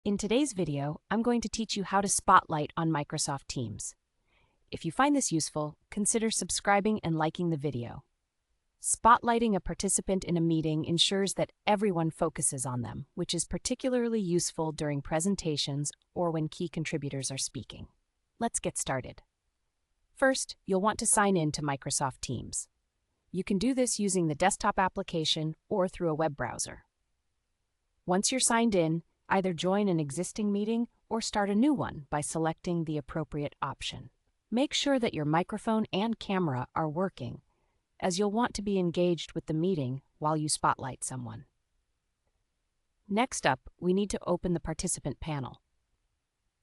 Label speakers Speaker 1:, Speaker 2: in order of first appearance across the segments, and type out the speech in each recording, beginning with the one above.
Speaker 1: In today's video, I'm going to teach you how to spotlight on Microsoft Teams. If you find this useful, consider subscribing and liking the video. Spotlighting a participant in a meeting ensures that everyone focuses on them, which is particularly useful during presentations or when key contributors are speaking. Let's get started. First, you'll want to sign in to Microsoft Teams. You can do this using the desktop application or through a web browser. Once you're signed in, either join an existing meeting or start a new one by selecting the appropriate option. Make sure that your microphone and camera are working, as you'll want to be engaged with the meeting while you spotlight someone. Next up, we need to open the participant panel.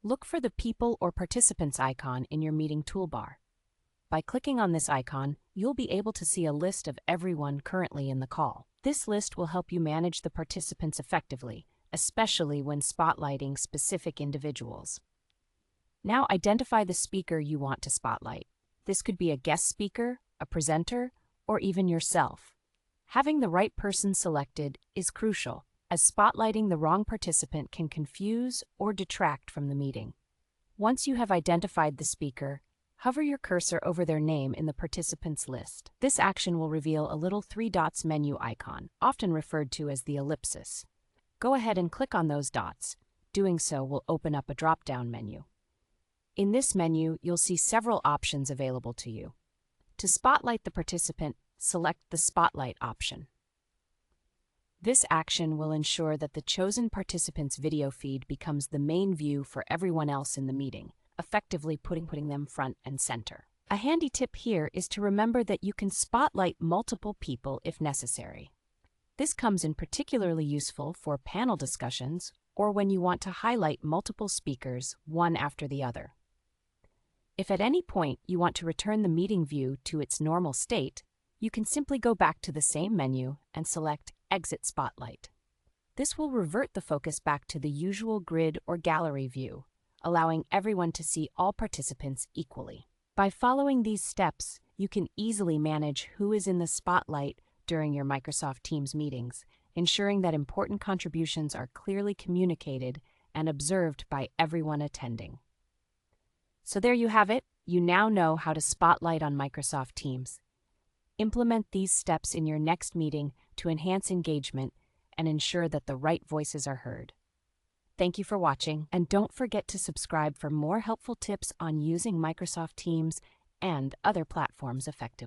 Speaker 1: Look for the People or Participants icon in your meeting toolbar. By clicking on this icon, you'll be able to see a list of everyone currently in the call. This list will help you manage the participants effectively, especially when spotlighting specific individuals. Now identify the speaker you want to spotlight. This could be a guest speaker, a presenter, or even yourself. Having the right person selected is crucial, as spotlighting the wrong participant can confuse or detract from the meeting. Once you have identified the speaker, hover your cursor over their name in the participants list. This action will reveal a little 3 dots menu icon, often referred to as the ellipsis. Go ahead and click on those dots. Doing so will open up a drop-down menu. In this menu, you'll see several options available to you. To spotlight the participant, select the Spotlight option. This action will ensure that the chosen participant's video feed becomes the main view for everyone else in the meeting, effectively putting them front and center. A handy tip here is to remember that you can spotlight multiple people if necessary. This comes in particularly useful for panel discussions or when you want to highlight multiple speakers one after the other. If at any point you want to return the meeting view to its normal state, you can simply go back to the same menu and select Exit Spotlight. This will revert the focus back to the usual grid or gallery view, allowing everyone to see all participants equally. By following these steps, you can easily manage who is in the spotlight during your Microsoft Teams meetings, ensuring that important contributions are clearly communicated and observed by everyone attending. So there you have it. You now know how to spotlight on Microsoft Teams. Implement these steps in your next meeting to enhance engagement and ensure that the right voices are heard. Thank you for watching, and don't forget to subscribe for more helpful tips on using Microsoft Teams and other platforms effectively.